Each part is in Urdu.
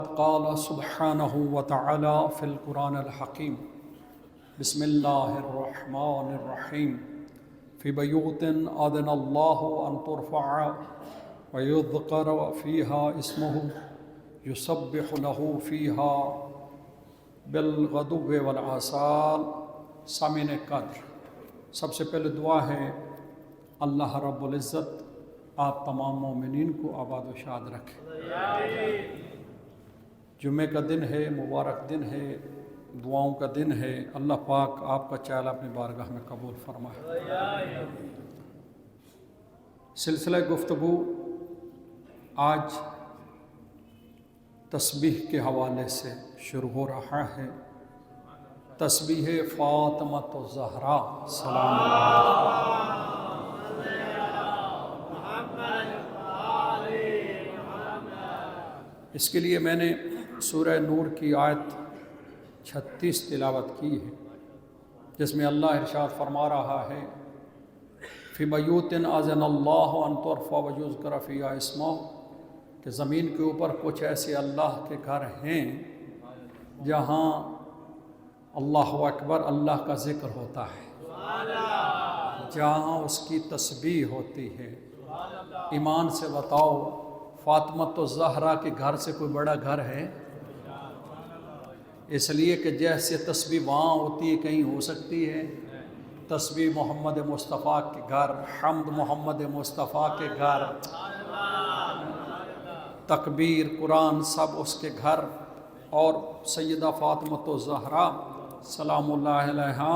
قال سبحانه وتعالى في القرآن الحكيم بسم الله الرحمن الرحيم في بيوت أذن الله أن ترفع ويذكر فيها اسمه يسبح له فيها بالغدو والآصال سامعین قدر، سب سے پہلے دعا ہے اللہ رب العزت آپ تمام مومنین کو آباد و شاد رکھے۔ جمعہ کا دن ہے، مبارک دن ہے، دعاؤں کا دن ہے۔ اللہ پاک آپ کا چال اپنی بارگاہ میں قبول فرمائے۔ سلسلہ گفتگو آج تسبیح کے حوالے سے شروع ہو رہا ہے۔ تسبیح فاطمۃ الزہرا سلام اللہ۔ اس کے لیے میں نے سورہ نور کی آیت 36 تلاوت کی ہے، جس میں اللہ ارشاد فرما رہا ہے فی بیوت اذن اللہ ان ترفع ویذکر فیہا اسمہ، کہ زمین کے اوپر کچھ ایسے اللہ کے گھر ہیں جہاں اللہ اکبر، اللہ کا ذکر ہوتا ہے، جہاں اس کی تسبیح ہوتی ہے۔ ایمان سے بتاؤ، فاطمۃ الزہرا کے گھر سے کوئی بڑا گھر ہے؟ اس لیے کہ جیسے تسبیح وہاں ہوتی ہے کہیں ہو سکتی ہے؟ تسبیح محمد مصطفیٰ کے گھر، حمد محمد مصطفیٰ کے گھر، تکبیر قرآن سب اس کے گھر، اور سیدہ فاطمۃ الزہرا سلام اللہ علیہا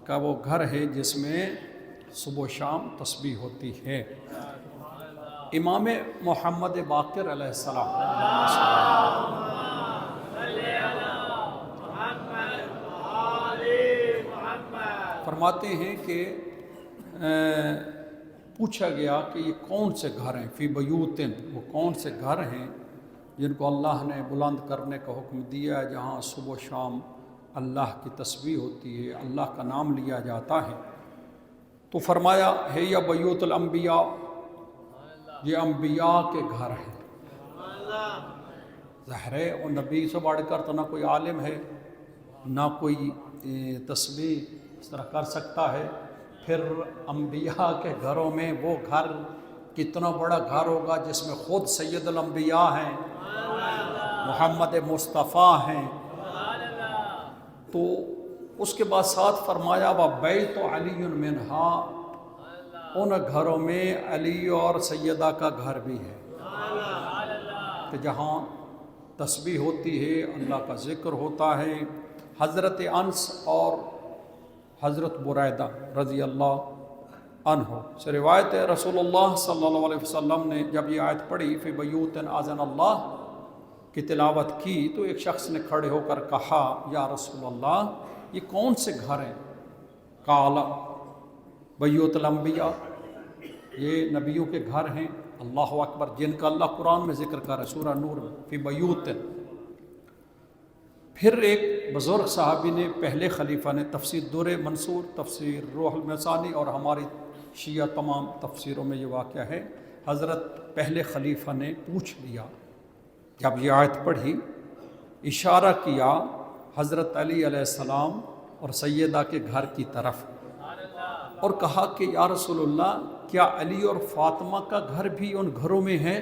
کا وہ گھر ہے جس میں صبح و شام تسبیح ہوتی ہے۔ امام محمد باقر علیہ السلام فرماتے ہیں کہ پوچھا گیا کہ یہ کون سے گھر ہیں، فی بیوتن، وہ کون سے گھر ہیں جن کو اللہ نے بلند کرنے کا حکم دیا ہے، جہاں صبح و شام اللہ کی تسبیح ہوتی ہے، اللہ کا نام لیا جاتا ہے؟ تو فرمایا ہے یا بیوت الانبیاء، یہ انبیاء کے گھر ہیں۔ ظاہر ہے وہ نبی سے بڑھ کر تو نہ کوئی عالم ہے، نہ کوئی تسبیح اس طرح کر سکتا ہے، پھر انبیاء کے گھروں میں وہ گھر کتنا بڑا گھر ہوگا جس میں خود سید الانبیاء ہیں، محمد مصطفیٰ ہیں۔ تو اس کے بعد ساتھ فرمایا وَبَيْتُ عَلِيٌّ مِنْهَا، ان گھروں میں علی اور سیدہ کا گھر بھی ہے، کہ جہاں تسبیح ہوتی ہے، اللہ کا ذکر ہوتا ہے۔ حضرت انس اور حضرت بریدہ رضی اللہ عنہ سے روایت ہے، رسول اللہ صلی اللہ علیہ وسلم نے جب یہ آیت پڑھی فی بیوت اذن اللہ کی تلاوت کی، تو ایک شخص نے کھڑے ہو کر کہا یا رسول اللہ یہ کون سے گھر ہیں؟ قال بیوت الانبیاء، یہ نبیوں کے گھر ہیں، اللہ اکبر، جن کا اللہ قرآن میں ذکر کر رہا ہے سورہ نور میں، فی بیوت۔ پھر ایک بزرگ صحابی نے، پہلے خلیفہ نے، تفسیر در منصور، تفسیر روح المعانی اور ہماری شیعہ تمام تفسیروں میں یہ واقعہ ہے، حضرت پہلے خلیفہ نے پوچھ لیا جب یہ آیت پڑھی، اشارہ کیا حضرت علی علیہ السلام اور سیدہ کے گھر کی طرف، اور کہا کہ یا رسول اللہ کیا علی اور فاطمہ کا گھر بھی ان گھروں میں ہے؟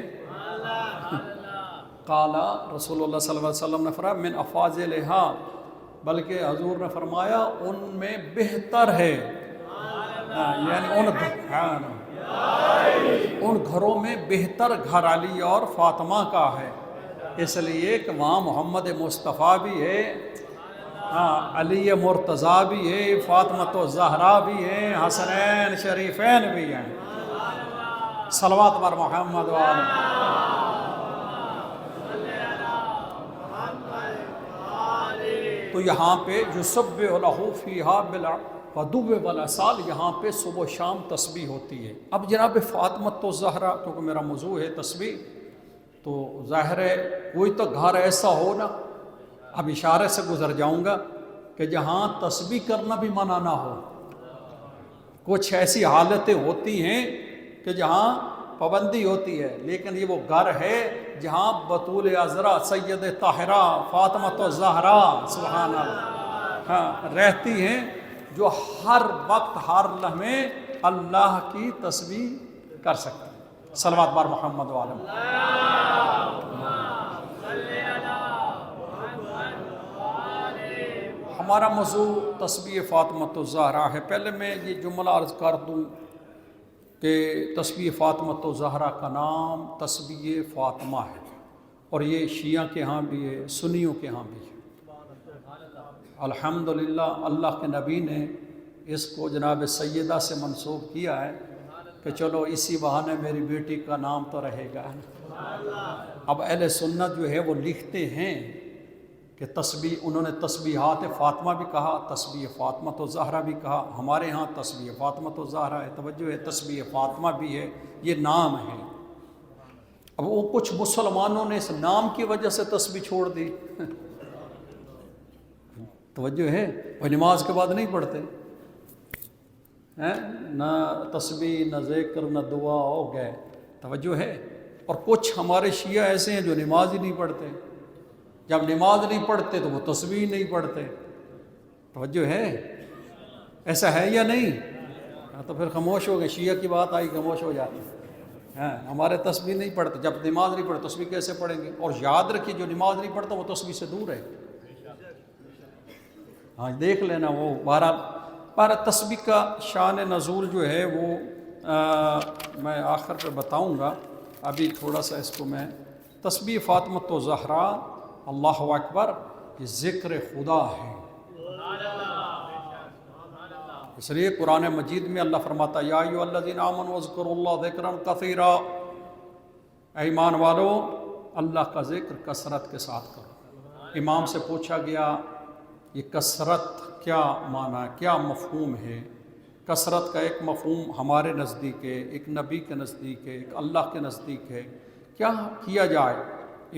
قال رسول اللہ صلی اللہ علیہ وسلم نے فرمایا من افاضلھا، بلکہ حضور نے فرمایا ان میں بہتر ہے، یعنی ان گھروں میں بہتر گھر علی اور فاطمہ کا ہے، اس لیے کہ وہاں محمد مصطفیٰ بھی ہے، علی مرتضیٰ بھی ہے، فاطمۃ الزہرا بھی ہے، حسنین شریفین بھی ہیں، صلوات بر محمد وآلہ۔ تو یہاں پہ یسبح لہ فیہا بالغدو والآصال، یہاں پہ صبح و شام تسبیح ہوتی ہے۔ اب جناب فاطمۃ الزہرا، کیونکہ میرا موضوع ہے تسبیح، تو ظاہر ہے کوئی تو گھر ایسا ہو نا، اب اشارے سے گزر جاؤں گا، کہ جہاں تسبیح کرنا بھی منع نہ ہو۔ کچھ ایسی حالتیں ہوتی ہیں کہ جہاں پابندی ہوتی ہے، لیکن یہ وہ گھر ہے جہاں بطول عذرا سید طاہرہ فاطمۃ الزہرا سبحان اللہ ہاں رہتی ہیں، جو ہر وقت ہر لمحے اللہ کی تسبیح کر سکتی ہیں۔ صلوات بار محمد وعلم۔ ہمارا موضوع تسبیح فاطمۃ الزہرا ہے۔ پہلے میں یہ جملہ عرض کر دوں کہ تسبیح فاطمۃ الزہرا کا نام تسبیح فاطمہ ہے، اور یہ شیعہ کے ہاں بھی ہے، سنیوں کے ہاں بھی ہے۔ الحمدللہ اللہ کے نبی نے اس کو جناب سیدہ سے منسوب کیا ہے کہ چلو اسی بہانے میری بیٹی کا نام تو رہے گا۔ اب اہل سنت جو ہے وہ لکھتے ہیں کہ تسبیح، انہوں نے تسبیحات فاطمہ بھی کہا، تسبیح فاطمۃ الزہرا بھی کہا۔ ہمارے ہاں تسبیح فاطمۃ الزہرا ہے، توجہ ہے، تسبیح فاطمہ بھی ہے، یہ نام ہے۔ اب وہ کچھ مسلمانوں نے اس نام کی وجہ سے تسبیح چھوڑ دی، توجہ ہے، وہ نماز کے بعد نہیں پڑھتے ہیں، نہ تسبیح نہ ذکر نہ دعا ہو گئے، توجہ ہے۔ اور کچھ ہمارے شیعہ ایسے ہیں جو نماز ہی نہیں پڑھتے، جب نماز نہیں پڑھتے تو وہ تسبیح نہیں پڑھتے، توجہ ہے، ایسا ہے یا نہیں؟ تو پھر خاموش ہو گئے، شیعہ کی بات آئی خاموش ہو جاتے ہیں، ہمارے تسبیح نہیں پڑھتے، جب نماز نہیں پڑھتے تسبیح کیسے پڑھیں گے؟ اور یاد رکھیے جو نماز نہیں پڑھتا وہ تسبیح سے دور ہے، ہاں دیکھ لینا وہ بارہ تسبیح کا شان نزول جو ہے وہ میں آخر پہ بتاؤں گا، ابھی تھوڑا سا اس کو میں تسبیح فاطمۃ الزہرا اللہ اکبر یہ ذکر خدا ہے، اس لیے قرآن مجید میں اللہ فرماتا ہے یا ایھا الذین آمنوا اذکروا اللہ ذکرا کثیرا، اے ایمان والو اللہ کا ذکر کثرت کے ساتھ کرو۔ امام سے پوچھا گیا یہ کثرت کیا معنی ہے، کیا مفہوم ہے؟ کثرت کا ایک مفہوم ہمارے نزدیک ہے، ایک نبی کے نزدیک ہے، ایک اللہ کے نزدیک ہے، کیا کیا جائے؟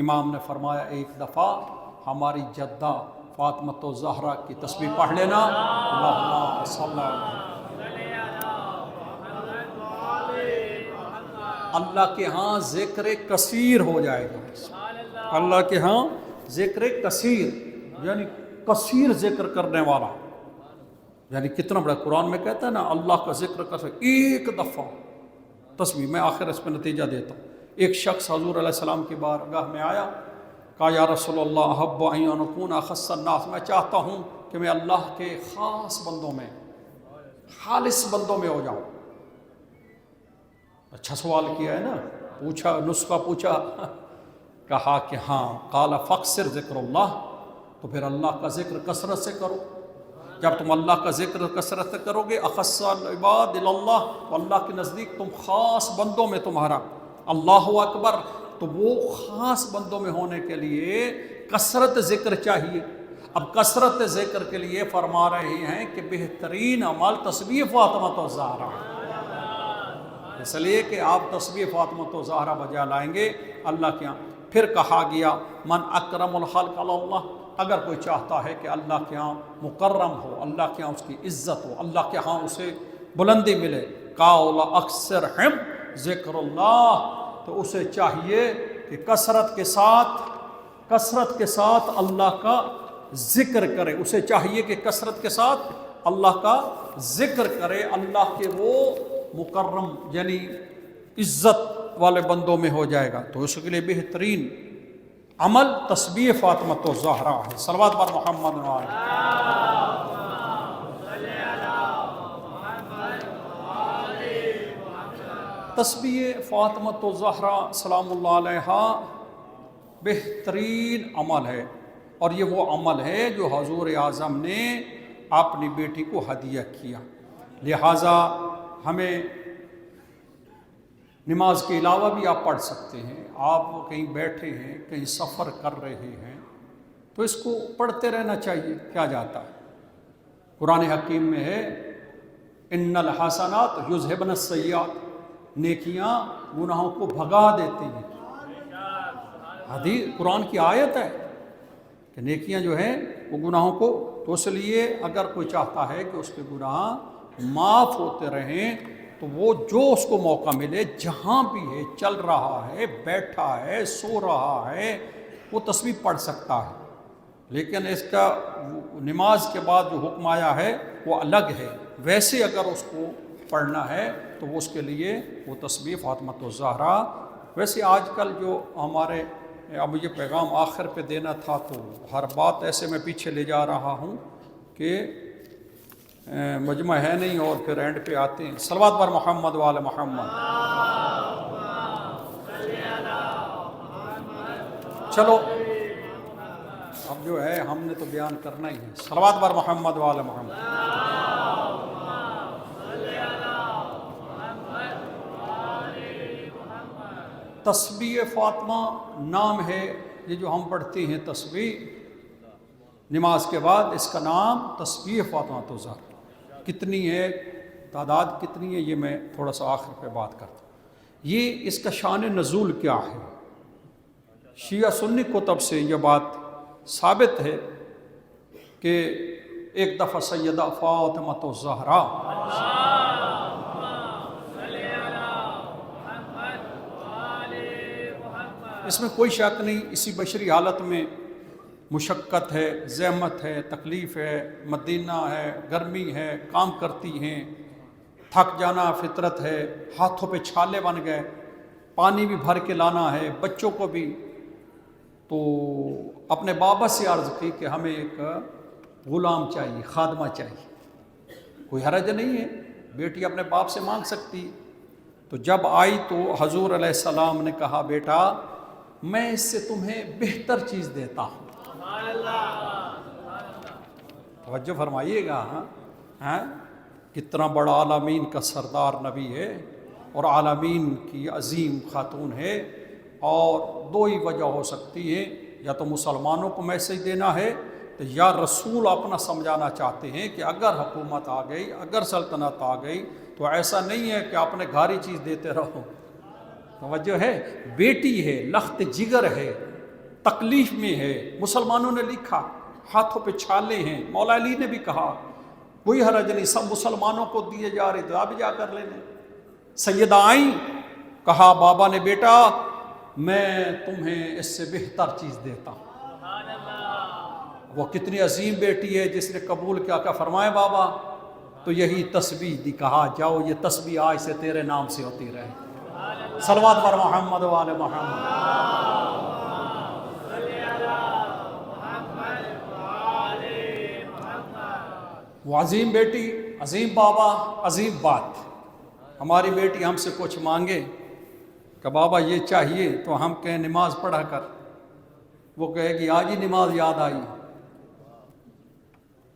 امام نے فرمایا ایک دفعہ ہماری جدہ فاطمۃ الزہرا کی تسبیح پڑھ لینا، اللہم صلی اللہ کے ہاں ذکر کثیر ہو جائے گا، اللہ کے ہاں ذکر کثیر یعنی کثیر ذکر کرنے والا، یعنی کتنا بڑا قرآن میں کہتا ہے نا اللہ کا ذکر کر سکتے ایک دفعہ تسبیح۔ میں آخر اس پہ نتیجہ دیتا ہوں۔ ایک شخص حضور علیہ السلام کی بارگاہ میں آیا، کہا یا رسول اللہ احب ان اکون اخص الناس، میں چاہتا ہوں کہ میں اللہ کے خاص بندوں میں، خالص بندوں میں ہو جاؤں۔ اچھا سوال کیا ہے نا، پوچھا نسخہ پوچھا، کہا کہ ہاں، قال فاکثر ذکر اللہ، تو پھر اللہ کا ذکر کثرت سے کرو۔ جب تم اللہ کا ذکر کثرت سے کرو گے اخص العباد اللہ، تو اللہ کے نزدیک تم خاص بندوں میں تمہارا اللہ اکبر، تو وہ خاص بندوں میں ہونے کے لیے کثرت ذکر چاہیے۔ اب کثرت ذکر کے لیے فرما رہے ہیں کہ بہترین عمل تسبیح فاطمۃ الزہرا، اس لیے کہ آپ تسبیح فاطمۃ الزہرا بجا لائیں گے اللہ کے ہاں۔ پھر کہا گیا من اکرم الخلق علی اللہ، اگر کوئی چاہتا ہے کہ اللہ کے ہاں مکرم ہو، اللہ کے ہاں اس کی عزت ہو، اللہ کے ہاں اسے بلندی ملے، قال اکثر ہم ذکر اللہ، تو اسے چاہیے کہ کثرت کے ساتھ اللہ کا ذکر کرے، اسے چاہیے کہ کثرت کے ساتھ اللہ کا ذکر کرے، اللہ کے وہ مکرم یعنی عزت والے بندوں میں ہو جائے گا۔ تو اس کے لیے بہترین عمل تسبیح فاطمۃ الزہرا ہے۔ صلوات بر محمد وعلی۔ تسبیح فاطمۃ الزہرا سلام اللہ علیہا بہترین عمل ہے، اور یہ وہ عمل ہے جو حضور اعظم نے اپنی بیٹی کو ہدیہ کیا، لہٰذا ہمیں نماز کے علاوہ بھی آپ پڑھ سکتے ہیں۔ آپ کہیں بیٹھے ہیں، کہیں سفر کر رہے ہیں، تو اس کو پڑھتے رہنا چاہیے، کیا جاتا ہے۔ قرآن حکیم میں ہے ان الحسنات یذہبن السیئات، نیکیاں گناہوں کو بھگا دیتی ہیں۔ حدیث قرآن کی آیت ہے کہ نیکیاں جو ہیں وہ گناہوں کو، تو اس لیے اگر کوئی چاہتا ہے کہ اس کے گناہ معاف ہوتے رہیں تو وہ جو اس کو موقع ملے، جہاں بھی ہے، چل رہا ہے، بیٹھا ہے، سو رہا ہے، وہ تسبیح پڑھ سکتا ہے۔ لیکن اس کا نماز کے بعد جو حکم آیا ہے وہ الگ ہے۔ ویسے اگر اس کو پڑھنا ہے تو وہ اس کے لیے وہ تسبیح فاطمۃ الزہرا۔ ویسے آج کل جو ہمارے، اب یہ پیغام آخر پہ دینا تھا تو ہر بات ایسے میں پیچھے لے جا رہا ہوں کہ مجمع ہے نہیں اور پھر اینڈ پہ آتے ہیں۔ صلوات بر محمد وعلی محمد۔ چلو اب جو ہے ہم نے تو بیان کرنا ہی ہے۔ صلوات بر محمد وعلی محمد۔ تسبیح فاطمہ نام ہے یہ جو ہم پڑھتے ہیں تسبیح نماز کے بعد، اس کا نام تسبیح فاطمۃ الزہرا۔ کتنی ہے، تعداد کتنی ہے، یہ میں تھوڑا سا آخر پہ بات کرتا ہوں۔ یہ اس کا شان نزول کیا ہے، شیعہ سنی کتب سے یہ بات ثابت ہے کہ ایک دفعہ سیدہ فاطمۃ الزہرا اس میں کوئی شک نہیں، اسی بشری حالت میں مشقت ہے، زحمت ہے، تکلیف ہے، مدینہ ہے، گرمی ہے، کام کرتی ہیں، تھک جانا فطرت ہے، ہاتھوں پہ چھالے بن گئے، پانی بھی بھر کے لانا ہے، بچوں کو بھی، تو اپنے بابا سے عرض کی کہ ہمیں ایک غلام چاہیے، خادمہ چاہیے۔ کوئی حرج نہیں ہے، بیٹی اپنے باپ سے مانگ سکتی۔ تو جب آئی تو حضور علیہ السلام نے کہا بیٹا میں اس سے تمہیں بہتر چیز دیتا ہوں۔ توجہ فرمائیے گا، ہاں کتنا بڑا عالمین کا سردار نبی ہے اور عالمین کی عظیم خاتون ہے، اور دو ہی وجہ ہو سکتی ہے، یا تو مسلمانوں کو میسج دینا ہے تو یا رسول اپنا سمجھانا چاہتے ہیں کہ اگر حکومت آ گئی، اگر سلطنت آ گئی تو ایسا نہیں ہے کہ اپنے گھاری چیز دیتے رہو۔ توجہ ہے، بیٹی ہے، لخت جگر ہے، تکلیف میں ہے، مسلمانوں نے لکھا، ہاتھوں پہ چھالے ہیں، مولا علی نے بھی کہا کوئی حرج نہیں، سب مسلمانوں کو دیے جا رہے تو آپ جا کر لینے۔ سیدہ آئیں، کہا بابا نے بیٹا میں تمہیں اس سے بہتر چیز دیتا ہوں۔ وہ کتنی عظیم بیٹی ہے جس نے قبول کیا، کیا فرمائے بابا تو یہی تسبیح دی، کہا جاؤ یہ تسبیح آج سے تیرے نام سے ہوتی رہے۔ صلوات بر محمد وعلی محمد۔ وہ عظیم بیٹی، عظیم بابا، عظیم بات۔ ہماری بیٹی ہم سے کچھ مانگے کہ بابا یہ چاہیے تو ہم کہیں نماز پڑھا کر، وہ کہے گی آج ہی نماز یاد آئی،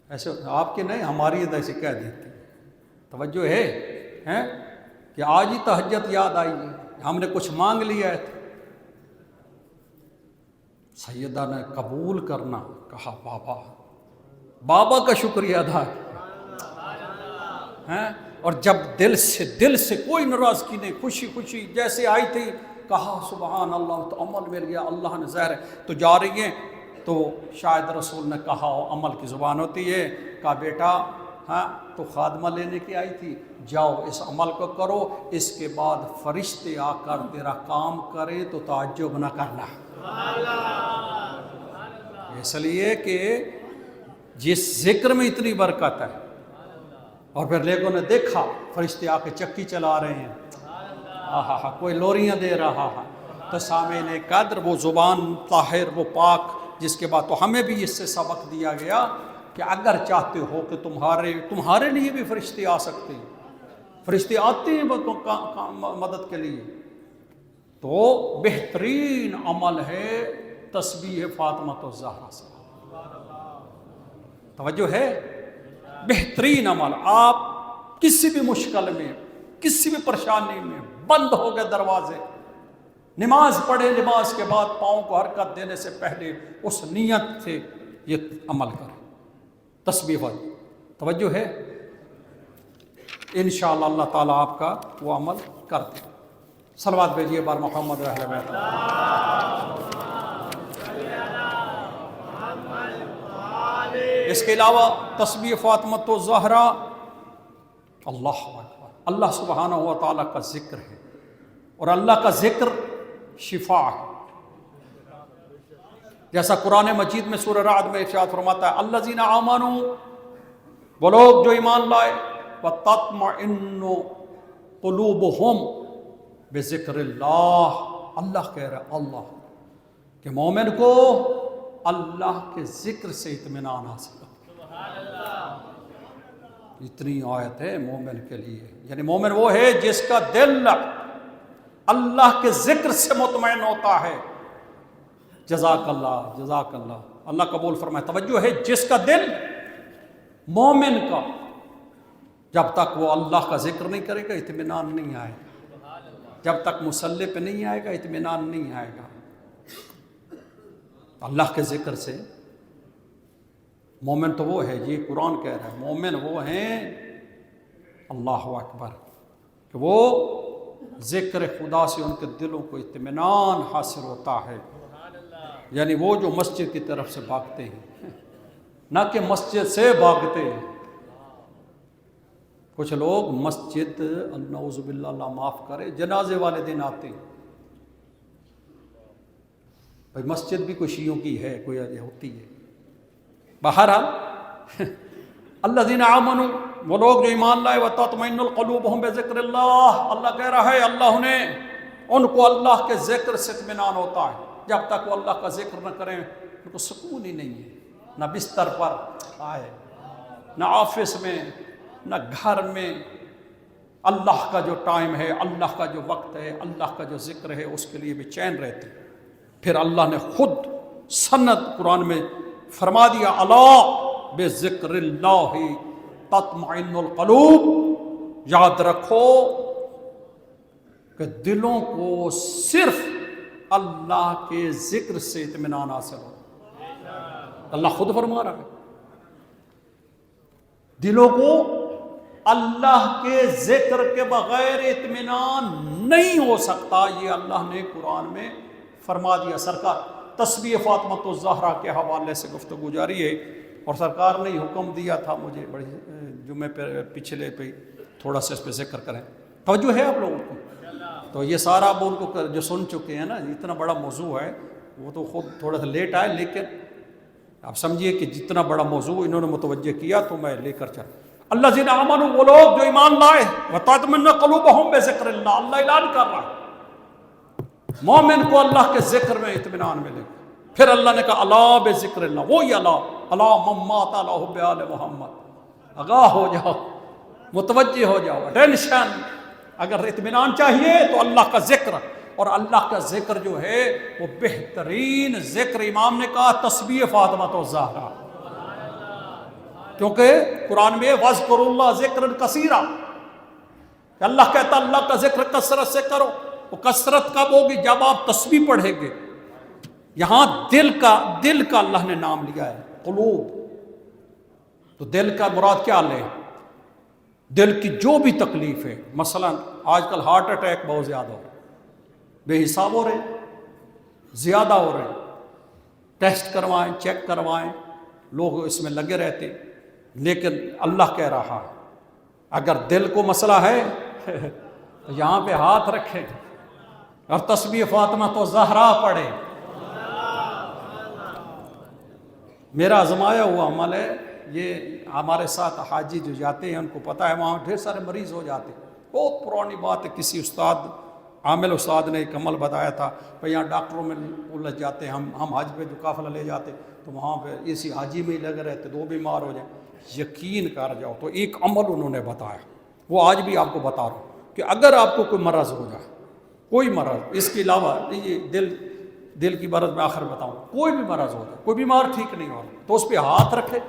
ایسے آپ کے نہیں ہماری ایسے کہہ دیتی۔ توجہ ہے کہ آج ہی تہجد یاد آئی ہے، ہم نے کچھ مانگ لیا ہے۔ سیدہ نے قبول کرنا کہا، بابا کا شکریہ ادا کیا، اور جب دل سے کوئی ناراضگی نہیں، خوشی جیسے آئی تھی، کہا سبحان اللہ، تو عمل مل گیا، اللہ نے ظاہر ہے تو جا رہی ہیں، تو شاید رسول نے کہا عمل کی زبان ہوتی ہے، کہا بیٹا تو خادمہ لینے کی آئی تھی، جاؤ اس عمل کو کرو، اس کے بعد فرشتے آ کر تیرا کام کرے تو تعجب نہ کرنا۔ اس لیے کہ جس ذکر میں اتنی برکت ہے، اور پھر لوگوں نے دیکھا فرشتے آ کے چکی چلا رہے ہیں، کوئی لوریاں دے رہا ہے، تو سامعین قدر وہ زبان طاہر، وہ پاک، جس کے بعد تو ہمیں بھی اس سے سبق دیا گیا کہ اگر چاہتے ہو کہ تمہارے لیے بھی فرشتے آ سکتے ہیں، فرشتے آتے ہیں مدد کے لیے، تو بہترین عمل ہے تسبیح فاطمۃ الزہرا سے۔ توجہ ہے، بہترین عمل۔ آپ کسی بھی مشکل میں، کسی بھی پریشانی میں، بند ہو گئے دروازے، نماز پڑھے، نماز کے بعد پاؤں کو حرکت دینے سے پہلے اس نیت سے یہ عمل کریں، تسبیح ہو۔ توجہ ہے، انشاءاللہ اللہ تعالیٰ آپ کا وہ عمل کر دے۔ صلوات بھیجیے بار محمد رحلہ بیت۔ اس کے علاوہ تسبیح فاطمۃ الزہرا، اللہ اکبر، اللہ سبحانہ و تعالیٰ کا ذکر ہے، اور اللہ کا ذکر شفا ہے۔ جیسا قرآن مجید میں سورہ رعد میں ارشاد فرماتا ہے الذین آمنوا، وہ لوگ جو ایمان لائے، وتطمئن قلوبہم بذکر اللہ، اللہ کہہ رہا ہے اللہ کہ مومن کو اللہ کے ذکر سے اطمینان حاصل ہو۔ اتنی آیت ہے مومن کے لیے، یعنی مومن وہ ہے جس کا دل اللہ کے ذکر سے مطمئن ہوتا ہے۔ جزاک اللہ، جزاک اللہ، اللہ قبول فرمائے۔ توجہ ہے، جس کا دل مومن کا جب تک وہ اللہ کا ذکر نہیں کرے گا اطمینان نہیں آئے گا، جب تک مصلی پہ نہیں آئے گا اطمینان نہیں آئے گا۔ اللہ کے ذکر سے مومن تو وہ ہے، یہ قرآن کہہ رہا ہے مومن وہ ہیں، اللہ اکبر، کہ وہ ذکر خدا سے ان کے دلوں کو اطمینان حاصل ہوتا ہے۔ یعنی وہ جو مسجد کی طرف سے بھاگتے ہیں، نہ کہ مسجد سے بھاگتے ہیں۔ کچھ لوگ مسجد، نعوذ باللہ اللہ معاف کرے، جنازے والے دن آتے ہیں۔ بھائی مسجد بھی کوئی شیعوں کی ہے، کوئی ہوتی ہے۔ بہرحال الذین آمنوا، وہ لوگ جو ایمان لائے، وتطمئن قلوبہم بذکر اللہ، اللہ کہہ رہا ہے اللہ نے ان کو اللہ کے ذکر سے اطمینان ہوتا ہے۔ جب تک وہ اللہ کا ذکر نہ کریں ان کو سکون ہی نہیں ہے، نہ بستر پر آئے، نہ آفس میں، نہ گھر میں۔ اللہ کا جو ٹائم ہے، اللہ کا جو وقت ہے، اللہ کا جو ذکر ہے، اس کے لیے بے چین رہتے۔ پھر اللہ نے خود سند قرآن میں فرما دیا الا بذکر اللہ تطمئن القلوب، یاد رکھو کہ دلوں کو صرف اللہ کے ذکر سے اطمینان حاصل ہو۔ اللہ خود فرما رہا ہے دلوں کو اللہ کے ذکر کے بغیر اطمینان نہیں ہو سکتا، یہ اللہ نے قرآن میں فرما دیا۔ سرکار تسبیح فاطمۃ الزہرا کے حوالے سے گفتگو جاری ہے، اور سرکار نے حکم دیا تھا مجھے بڑی جمعے پہ پچھلے پہ تھوڑا سا اس پہ ذکر کریں۔ توجہ ہے آپ لوگوں کو؟ تو یہ سارا اب ان کو جو سن چکے ہیں نا، اتنا بڑا موضوع ہے، وہ تو خود تھوڑا سا لیٹ آئے، لیکن آپ سمجھیے کہ جتنا بڑا موضوع انہوں نے متوجہ کیا تو میں لے کر چل۔ الذین آمنوا، وہ لوگ جو ایمان لائے، وتطمئن قلوبہم بذکر اللہ، اللہ اعلان کر رہا ہے مومن کو اللہ کے ذکر میں اطمینان ملے گا۔ پھر اللہ نے کہا الا بذکر اللہ، وہی الا من مات علی حب آل محمد، آگاہ ہو جاؤ، متوجہ ہو جاؤ، اٹینشن۔ اگر اطمینان چاہیے تو اللہ کا ذکر، اور اللہ کا ذکر جو ہے وہ بہترین ذکر، امام نے کہا تسبیح فاطمۃ الزہرا، کیونکہ قرآن میں وَاذْكُرُوا اللَّهَ ذِكْرًا كَثِيرًا، اللہ کہتا اللہ کا ذکر کثرت سے کرو۔ وہ کثرت کب ہوگی؟ جب آپ تسبیح پڑھیں گے۔ یہاں دل کا اللہ نے نام لیا ہے، قلوب، تو دل کا مراد کیا لے؟ دل کی جو بھی تکلیف ہے، مثلا آج کل ہارٹ اٹیک بہت زیادہ ہو رہے، بے حساب ہو رہے، زیادہ ہو رہے، ٹیسٹ کروائیں، چیک کروائیں، لوگ اس میں لگے رہتے، لیکن اللہ کہہ رہا ہے اگر دل کو مسئلہ ہے تو یہاں پہ ہاتھ رکھیں اور تسبیح فاطمہ تو زہرا پڑھے۔ میرا آزمایا ہوا عمل ہے یہ، ہمارے ساتھ حاجی جو جاتے ہیں ان کو پتہ ہے، وہاں ڈھیر سارے مریض ہو جاتے ہیں۔ بہت پرانی بات ہے، کسی استاد، عامل استاد نے ایک عمل بتایا تھا، بھائی یہاں ڈاکٹروں میں الجھ جاتے ہیں، ہم حج پہ جو قافلہ لے جاتے تو وہاں پہ اسی حاجی میں ہی لگے رہتے، دو بیمار ہو جائیں۔ یقین کر جاؤ، تو ایک عمل انہوں نے بتایا، وہ آج بھی آپ کو بتا رہا ہوں کہ اگر آپ کو کوئی مرض ہو جائے، کوئی مرض اس کے علاوہ یہ دل کی مرض میں آخر بتاؤں، کوئی بھی مرض ہو جائے، کوئی بیمار ٹھیک نہیں ہو رہا، تو اس پہ ہاتھ رکھے،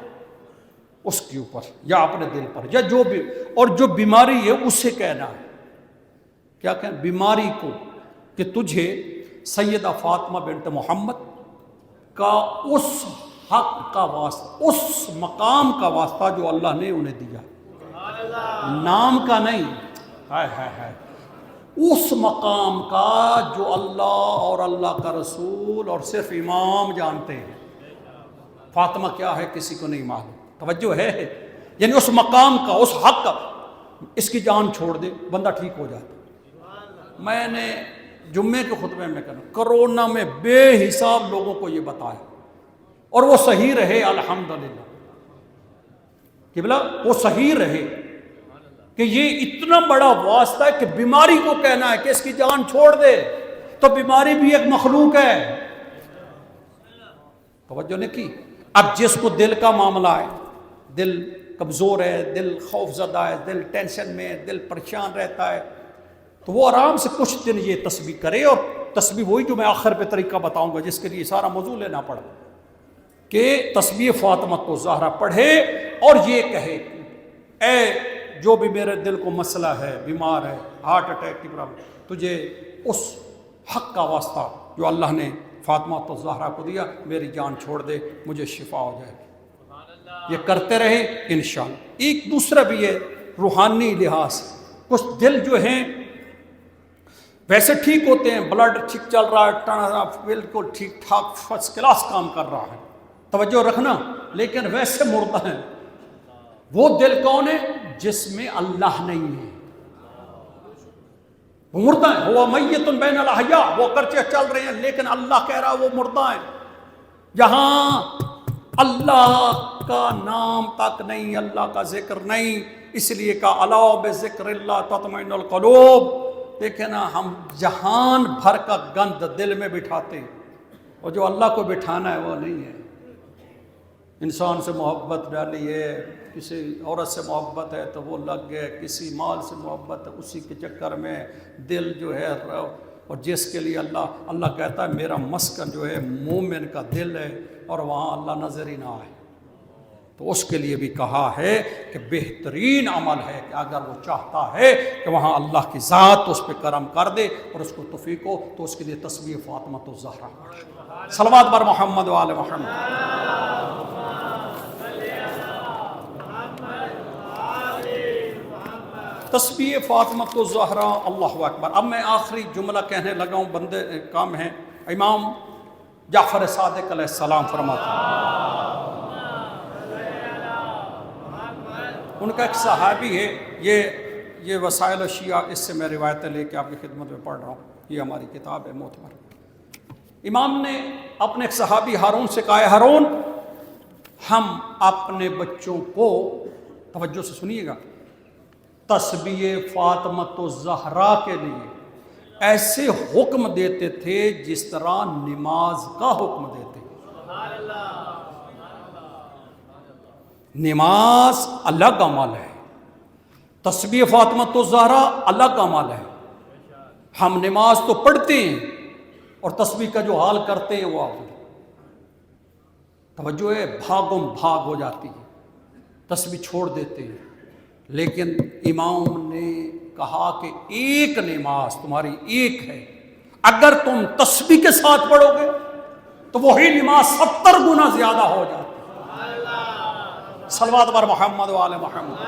اس کے اوپر یا اپنے دل پر، یا جو بھی، اور جو بیماری ہے اسے کہنا ہے، کیا کہنا؟ بیماری کو کہ تجھے سیدہ فاطمہ بنت محمد کا اس حق کا واسطہ، اس مقام کا واسطہ جو اللہ نے انہیں دیا، نام کا نہیں، ہائے اس مقام کا جو اللہ اور اللہ کا رسول اور صرف امام جانتے ہیں۔ فاطمہ کیا ہے کسی کو نہیں معلوم، توجہ ہے، یعنی اس مقام کا، اس حق کا، اس کی جان چھوڑ دے، بندہ ٹھیک ہو جاتا۔ میں نے جمعے کے خطبے میں کہا کرونا میں بے حساب لوگوں کو یہ بتایا اور وہ صحیح رہے الحمدللہ، قبلہ وہ صحیح رہے کہ یہ اتنا بڑا واسطہ ہے کہ بیماری کو کہنا ہے کہ اس کی جان چھوڑ دے، تو بیماری بھی ایک مخلوق ہے۔ توجہ نے کی؟ اب جس کو دل کا معاملہ ہے، دل کمزور ہے، دل خوف زدہ ہے، دل ٹینشن میں ہے، دل پریشان رہتا ہے، تو وہ آرام سے کچھ دن یہ تسبیح کرے، اور تسبیح وہی جو میں آخر پہ طریقہ بتاؤں گا جس کے لیے سارا موضوع لینا پڑا، کہ تسبیح فاطمۃ الزہرا پڑھے اور یہ کہے اے جو بھی میرے دل کو مسئلہ ہے، بیمار ہے، ہارٹ اٹیک کی پرابلم، تجھے اس حق کا واسطہ جو اللہ نے فاطمہ الزہرا کو دیا، میری جان چھوڑ دے، مجھے شفا ہو جائے گی۔ یہ کرتے رہے انشاءاللہ۔ ایک دوسرا بھی ہے روحانی لحاظ سے، کچھ دل جو ہیں ویسے ٹھیک ہوتے ہیں، بلڈ ٹھیک چل رہا ہے، بالکل ٹھیک ٹھاک فرسٹ کلاس کام کر رہا ہے، توجہ رکھنا، لیکن ویسے مردہ ہیں۔ وہ دل کون ہے؟ جس میں اللہ نہیں ہے، وہ مردہ ہیں، وہ میت بین الاحیاء، وہ اگرچہ چل رہے ہیں لیکن اللہ کہہ رہا وہ مردہ ہیں، جہاں اللہ کا نام تک نہیں، اللہ کا ذکر نہیں، اس لیے کہا الا بذکر اللہ تطمئن القلوب۔ دیکھیں نا، ہم جہان بھر کا گند دل میں بٹھاتے ہیں، اور جو اللہ کو بٹھانا ہے وہ نہیں ہے۔ انسان سے محبت ڈالی ہے، کسی عورت سے محبت ہے تو وہ لگ گئے، کسی مال سے محبت ہے، اسی کے چکر میں دل جو ہے، اور جس کے لیے اللہ کہتا ہے میرا مسکن جو ہے مومن کا دل ہے، اور وہاں اللہ نظر ہی نہ آئے، تو اس کے لیے بھی کہا ہے کہ بہترین عمل ہے کہ اگر وہ چاہتا ہے کہ وہاں اللہ کی ذات اس پہ کرم کر دے اور اس کو توفیق ہو، تو اس کے لیے تسبیح فاطمۃ الزہرا پڑھے۔ صلوات بر محمد و آل محمد۔ تسبیح فاطمۃ الزہرا، اللہ اکبر۔ اب میں آخری جملہ کہنے لگا ہوں، بندے کام ہیں۔ امام جعفر صادق علیہ السلام فرماتے ہیں، ان کا ایک صحابی ہے، یہ وسائل الشیعہ، اس سے میں روایتیں لے کے آپ کی خدمت میں پڑھ رہا ہوں، یہ ہماری کتاب ہے معتبر۔ امام نے اپنے ایک صحابی ہارون سے کہا، ہارون، ہم اپنے بچوں کو، توجہ سے سنیے گا، تسبیح فاطمۃ الزہرا کے لیے ایسے حکم دیتے تھے جس طرح نماز کا حکم دیتے۔ نماز الگ عمل ہے، تسبیح فاطمۃ الزہرا الگ عمل ہے۔ ہم نماز تو پڑھتے ہیں اور تسبیح کا جو حال کرتے ہیں وہ آپ توجہ ہے، بھاگم بھاگ ہو جاتی ہے، تسبیح چھوڑ دیتے ہیں۔ لیکن امام نے کہا کہ ایک نماز تمہاری ایک ہے، اگر تم تسبیح کے ساتھ پڑھو گے تو وہی نماز 70 گنا زیادہ ہو جاتی ہے۔ صلوات بر محمد و آل محمد۔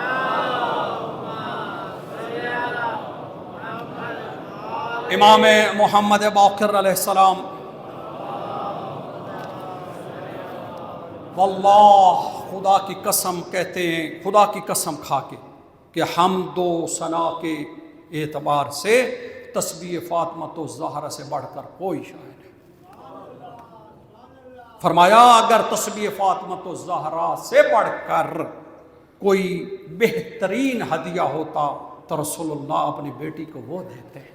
امام محمد باقر علیہ السلام، واللہ خدا کی قسم کہتے ہیں، خدا کی قسم کھا کے کہ حمد و ثنا کے اعتبار سے تسبیح فاطمۃ الزہرا سے بڑھ کر کوئی شاعر نہیں۔ فرمایا اگر تسبیح فاطمۃ الزہرا سے بڑھ کر کوئی بہترین ہدیہ ہوتا تو رسول اللہ اپنی بیٹی کو وہ دیتے ہیں۔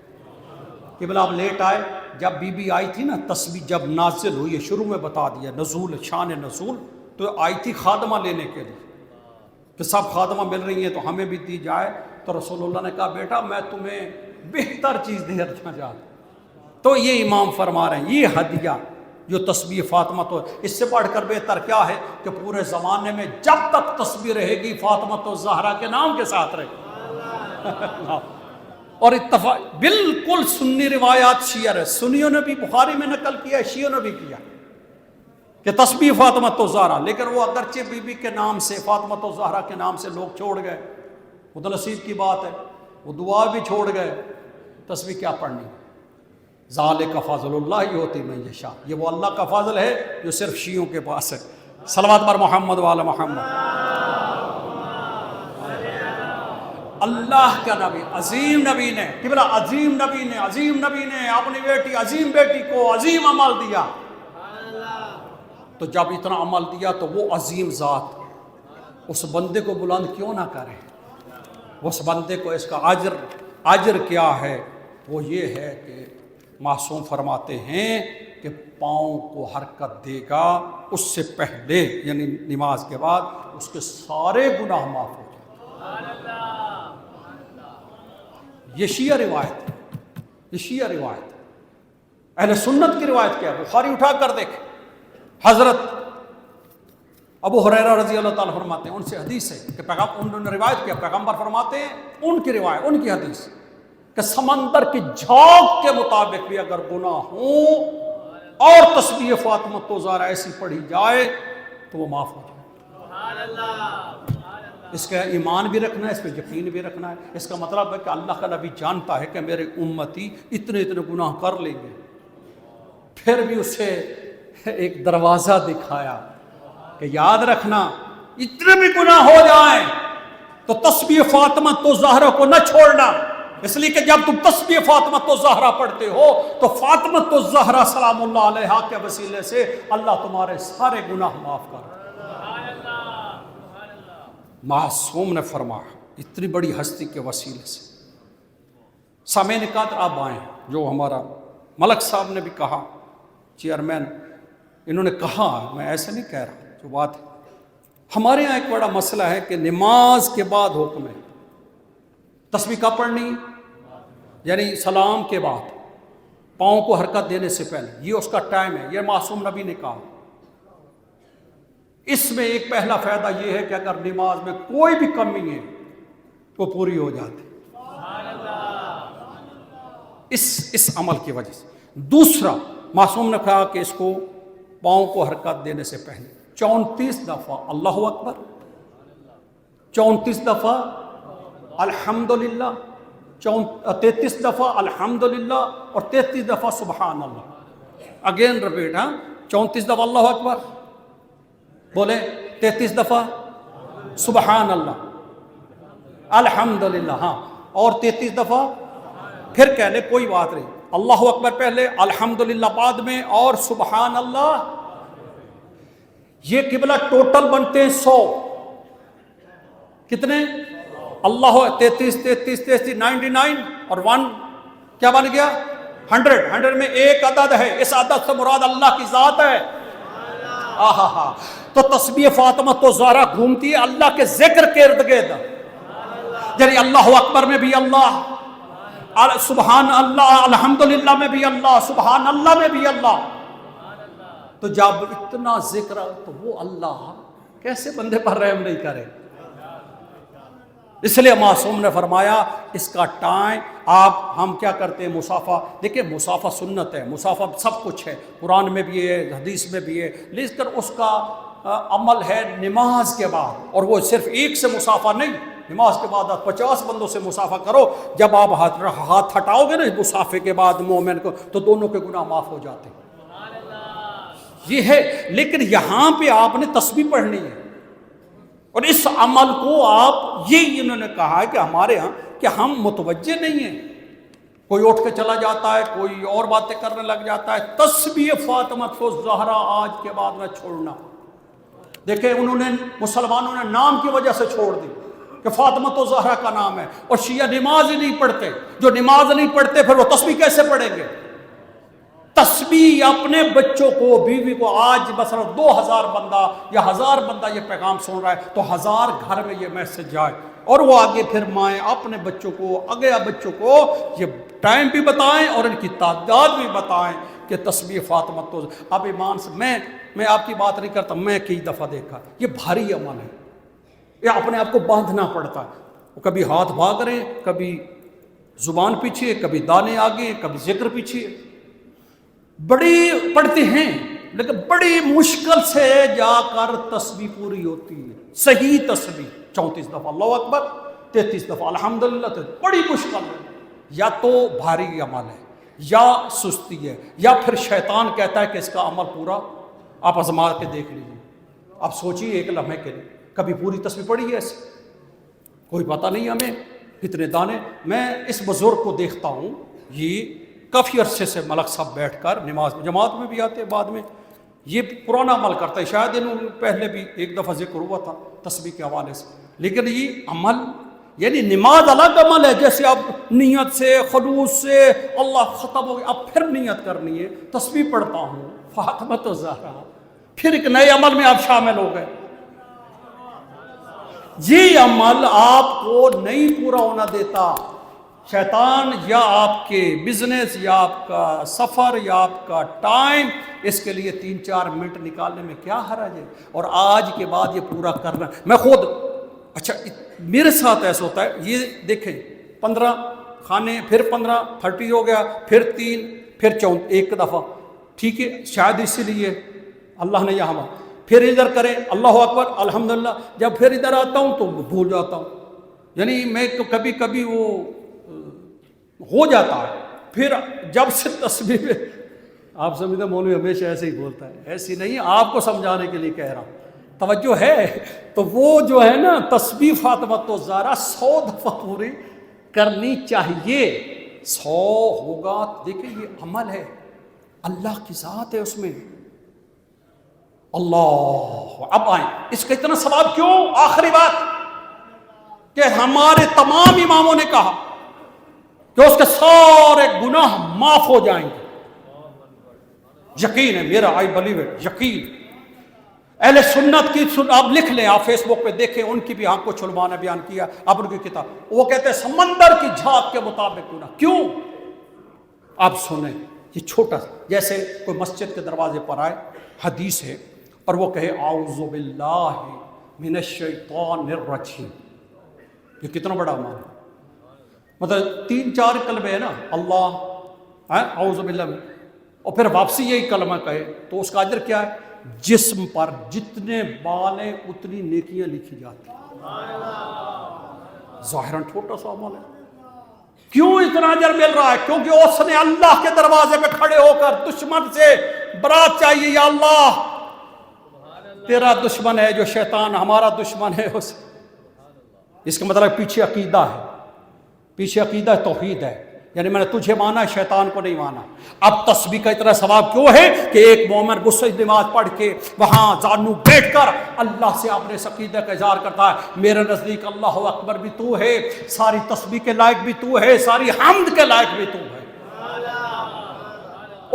قبلہ آپ لیٹ آئے، جب بی بی آئی تھی نا، تسبیح جب نازل ہوئی، شروع میں بتا دیا نزول، شان نزول، تو آئی تھی خادمہ لینے کے لیے کہ سب خادمہ مل رہی ہیں تو ہمیں بھی دی جائے، تو رسول اللہ نے کہا بیٹا میں تمہیں بہتر چیز دے رکھنا چاہتا ہوں۔ تو یہ امام فرما رہے ہیں یہ ہدیہ جو تسبیح فاطمہ، تو اس سے بڑھ کر بہتر کیا ہے کہ پورے زمانے میں جب تک تسبیح رہے گی فاطمۃ الزہرا کے نام کے ساتھ رہے گی۔ اور اتفاق بالکل سنی روایات شیعہ ہے، سنیوں نے بھی بخاری میں نقل کیا، شیعوں نے بھی کیا کہ تسبیح فاطمۃ الزہرا، لیکن وہ اگرچہ بی بی کے نام سے، فاطمۃ الزہرا کے نام سے لوگ چھوڑ گئے، وہ تو نصیب کی بات ہے، وہ دعا بھی چھوڑ گئے، تسبیح کیا پڑھنی؟ ذالک فضل اللہ یؤتی من یشاء، یہ وہ اللہ کا فضل ہے جو صرف شیعوں کے پاس ہے۔ صلوات بر محمد و آل محمد۔ اللہ کا نبی، عظیم نبی نے، قبلہ عظیم نبی نے اپنی بیٹی عظیم بیٹی کو عظیم عمل دیا. تو جب اتنا عمل دیا تو وہ عظیم ذات اس بندے کو بلند کیوں نہ کرے؟ اس بندے کو اس کا اجر کیا ہے؟ وہ یہ ہے کہ معصوم فرماتے ہیں کہ پاؤں کو حرکت دے گا اس سے پہلے، یعنی نماز کے بعد اس کے سارے گناہ معاف ہو جائیں. یہ شیعہ روایت ہے، یہ شیعہ روایت ہے. اہل سنت کی روایت کیا ہے؟ بخاری اٹھا کر دیکھ، حضرت ابو ہریرہ رضی اللہ تعالیٰ فرماتے ہیں، ان سے حدیث ہے کہ انہوں نے روایت کیا، پیغمبر فرماتے ہیں ان کی روایت، ان کی حدیث کہ سمندر کی جھاگ کے مطابق بھی اگر گناہ ہوں اور تسبیح فاطمۃ الزہرا ایسی پڑھی جائے تو وہ معاف ہو جائے. اس کا ایمان بھی رکھنا ہے، اس پہ یقین بھی رکھنا ہے. اس کا مطلب ہے کہ اللہ کا نبی جانتا ہے کہ میرے امتی اتنے گناہ کر لیں گے، پھر بھی اسے ایک دروازہ دکھایا کہ یاد رکھنا اتنے بھی گناہ ہو جائیں تو تسبیح فاطمۃ الزہرا کو نہ چھوڑنا، اس لیے کہ جب تم تسبیح فاطمۃ الزہرا پڑھتے ہو تو فاطمۃ الزہرا سلام اللہ علیہا کے وسیلے سے اللہ تمہارے سارے گناہ معاف کر. معصوم نے فرمایا اتنی بڑی ہستی کے وسیلے سے. سامعین قدر آپ آئیں، جو ہمارا ملک صاحب نے بھی کہا، چیئرمین انہوں نے کہا، میں ایسے نہیں کہہ رہا، جو بات ہے ہمارے ہاں ایک بڑا مسئلہ ہے کہ نماز کے بعد حکم ہے تسبیح کا پڑھنی، یعنی سلام کے بعد پاؤں کو حرکت دینے سے پہلے، یہ اس کا ٹائم ہے. یہ معصوم نبی نے کہا. اس میں ایک پہلا فائدہ یہ ہے کہ اگر نماز میں کوئی بھی کمی ہے وہ پوری ہو جاتی اس عمل کی وجہ سے. دوسرا، معصوم نے کہا کہ اس کو پاؤں کو حرکت دینے سے پہلے 34 دفعہ اللہ اکبر، 34 دفعہ الحمدللہ، 33 دفعہ الحمدللہ اور 33 دفعہ سبحان اللہ. اگین ریپیٹ، 34 دفعہ اللہ اکبر بولے، 33 دفعہ سبحان اللہ الحمدللہ، اور 33 دفعہ پھر کہہ لے، کوئی بات نہیں، اللہ اکبر پہلے، الحمدللہ بعد میں، اور سبحان اللہ. یہ قبلہ ٹوٹل بنتے ہیں 100. کتنے؟ اللہ 33 99 اور 1 کیا بن گیا؟ 100 میں ایک عدد ہے، اس عدد سے مراد اللہ کی ذات ہے. آہا، تو تسبیح فاطمۃ الزہرا گھومتی ہے اللہ کے ذکر کے ارد گرد، یعنی اللہ اکبر میں بھی اللہ، سبحان اللہ، الحمدللہ میں بھی اللہ، سبحان اللہ میں بھی اللہ. تو جب اتنا ذکر تو وہ اللہ کیسے بندے پر رحم نہیں کرے؟ اس لیے معصوم نے فرمایا اس کا ٹائم ہم کیا کرتے ہیں؟ مصافہ. دیکھیں مصافہ سنت ہے، مصافہ سب کچھ ہے، قرآن میں بھی ہے، حدیث میں بھی ہے، لیکن اس کا عمل ہے نماز کے بعد. اور وہ صرف ایک سے مصافہ نہیں، نماز کے بعد 50 بندوں سے مصافہ کرو. جب آپ ہاتھ ہٹاؤ گے نا مصافے کے بعد مومن کو، تو دونوں کے گناہ معاف ہو جاتے ہیں. یہ ہے. لیکن یہاں پہ آپ نے تسبیح پڑھنی ہے، اور اس عمل کو یہ انہوں نے کہا کہ ہمارے ہاں کہ ہم متوجہ نہیں ہیں، کوئی اٹھ کے چلا جاتا ہے، کوئی اور باتیں کرنے لگ جاتا ہے. تسبیح فاطمۃ الزہرا آج کے بعد نہ چھوڑنا. دیکھیں انہوں نے، مسلمانوں نے نام کی وجہ سے چھوڑ دی کہ فاطمۃ الزہرا کا نام ہے، اور شیعہ نماز ہی نہیں پڑھتے. جو نماز نہیں پڑھتے پھر وہ تسبیح کیسے پڑھیں گے؟ تسبیح اپنے بچوں کو، بیوی کو، آج مثلا 2000 بندہ یا 1000 بندہ یہ پیغام سن رہا ہے تو 1000 گھر میں یہ میسج جائے، اور وہ آگے پھر مائیں اپنے بچوں کو، اگے بچوں کو یہ ٹائم بھی بتائیں اور ان کی تعداد بھی بتائیں کہ تسبیح فاطمۃ الزہرا. اب ایمان سے میں آپ کی بات نہیں کرتا، میں کئی دفعہ دیکھا یہ بھاری عمل ہے، یہ اپنے آپ کو باندھنا پڑتا ہے. کبھی ہاتھ بھاگ رہے ہیں، کبھی زبان پیچھے، کبھی دانے آگے، کبھی ذکر پیچھے. بڑی پڑھتے ہیں لیکن بڑی مشکل سے جا کر تسبیح پوری ہوتی ہے. صحیح تسبیح 34 دفعہ اللہ اکبر، 33 دفعہ الحمدللہ، بڑی مشکل ہے. یا تو بھاری عمل ہے، یا سستی ہے، یا پھر شیطان کہتا ہے کہ اس کا عمل پورا. آپ آزما کے دیکھ لیجیے، آپ سوچیے ایک لمحے کے لیے کبھی پوری تسبیح پڑھی ہے ایسے؟ کوئی پتہ نہیں ہمیں. اتنے دانے. میں اس بزرگ کو دیکھتا ہوں، یہ کافی عرصے سے ملک صاحب بیٹھ کر نماز جماعت میں بھی آتے، بعد میں یہ پرانا عمل کرتا ہے. شاید انہوں پہلے بھی ایک دفعہ ذکر ہوا تھا تسبیح کے حوالے سے، لیکن یہ عمل یعنی نماز الگ عمل ہے. جیسے اب نیت سے خلوص سے اللہ ختم ہو گیا، اب پھر نیت کرنی ہے، تسبیح پڑھتا ہوں فاطمۃ الزہرا، پھر ایک نئے عمل میں آپ شامل ہو گئے. یہ عمل آپ کو نہیں پورا ہونا دیتا. شیطان یا آپ کے بزنس یا آپ کا سفر یا آپ کا ٹائم، اس کے لیے 3-4 منٹ نکالنے میں کیا حرج ہے. اور آج کے بعد یہ پورا کرنا. میں خود اچھا میرے ساتھ ایسا ہوتا ہے، یہ دیکھیں 15 کھانے، پھر 15 30 ہو گیا، پھر 3، پھر 4 ایک دفعہ، ٹھیک ہے شاید اسی لیے اللہ نے یہاں، پھر ادھر کریں اللہ اکبر الحمدللہ. جب پھر ادھر آتا ہوں تو بھول جاتا ہوں، یعنی میں تو کبھی کبھی وہ ہو جاتا ہے. پھر جب سے تسبیح میں آپ سمجھتے مولوی ہمیشہ ایسے ہی بولتا ہے، ایسی نہیں، آپ کو سمجھانے کے لیے کہہ رہا ہوں، توجہ ہے. تو وہ جو ہے نا تسبیح فاطمۃ الزہرا 100 دفعہ پوری کرنی چاہیے. 100 ہوگا، دیکھیں یہ عمل ہے، اللہ کی ذات ہے اس میں. اللہ اب آئیں اس کا اتنا ثواب کیوں؟ آخری بات کہ ہمارے تمام اماموں نے کہا کہ اس کے سارے گناہ معاف ہو جائیں گے. یقین ہے میرا، آئی بلیو اٹ، یقین. اہل سنت کی آپ لکھ لیں، آپ فیس بک پہ دیکھیں، ان کی بھی آپ کو چھلوانا بیان کیا آپ ان کی کتاب. وہ کہتے ہیں سمندر کی جھاگ کے مطابق گناہ. کیوں؟ آپ سنیں، یہ چھوٹا سا، جیسے کوئی مسجد کے دروازے پر آئے، حدیث ہے، اور وہ کہے اعوذ باللہ من الشیطان الرجیم. یہ کتنا بڑا عمل ہے. مطلب 3-4 کلمے ہے نا، اللہ اعوذ باللہ، اور پھر واپسی یہی کلمہ کہے تو اس کا اجر کیا ہے؟ جسم پر جتنے بال ہیں اتنی نیکیاں لکھی جاتی ہیں. ظاہراً چھوٹا سا عمل ہے. کیوں اتنا اجر مل رہا ہے؟ کیونکہ اس نے اللہ کے دروازے پہ کھڑے ہو کر دشمن سے برات چاہیے، یا اللہ تیرا دشمن ہے جو شیطان ہمارا دشمن ہے اس کا مطلب پیچھے عقیدہ ہے، پیچھے عقیدہ توحید ہے، یعنی میں نے تجھے مانا، شیطان کو نہیں مانا. اب تسبیح کا اتنا ثواب کیوں ہے کہ ایک مومن غصے نماز پڑھ کے وہاں زانو بیٹھ کر اللہ سے اپنے عقیدہ کا اظہار کرتا ہے، میرے نزدیک اللہ اکبر بھی تو ہے، ساری تسبیح کے لائق بھی تو ہے، ساری حمد کے لائق بھی تو ہے.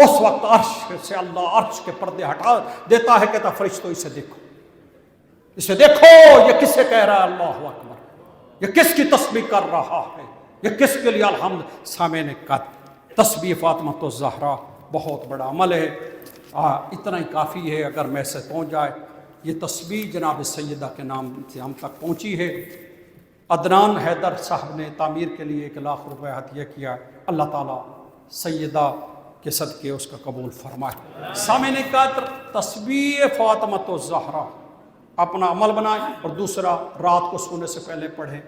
اس وقت عرش سے اللہ عرش کے پردے ہٹا دیتا ہے، کہتا فرشتوں اسے دیکھو، اسے دیکھو، یہ کس سے کہہ رہا ہے اللہ اکبر، یہ کس کی تسبیح کر رہا ہے، یہ کس کے لیے الحمد. سامعین کا تسبیح فاطمۃ الزہرا بہت بڑا عمل ہے. اتنا ہی کافی ہے اگر میں سے پہنچ جائے. یہ تسبیح جناب سیدہ کے نام سے ہم تک پہنچی ہے. عدنان حیدر صاحب نے تعمیر کے لیے 1 لاکھ روپے عطیہ کیا. اللہ تعالیٰ سیدہ کے صدقے اس کا قبول فرمائے. سامعین کا تسبیح فاطمۃ الزہرا اپنا عمل بنائیں، اور دوسرا رات کو سونے سے پہلے پڑھیں.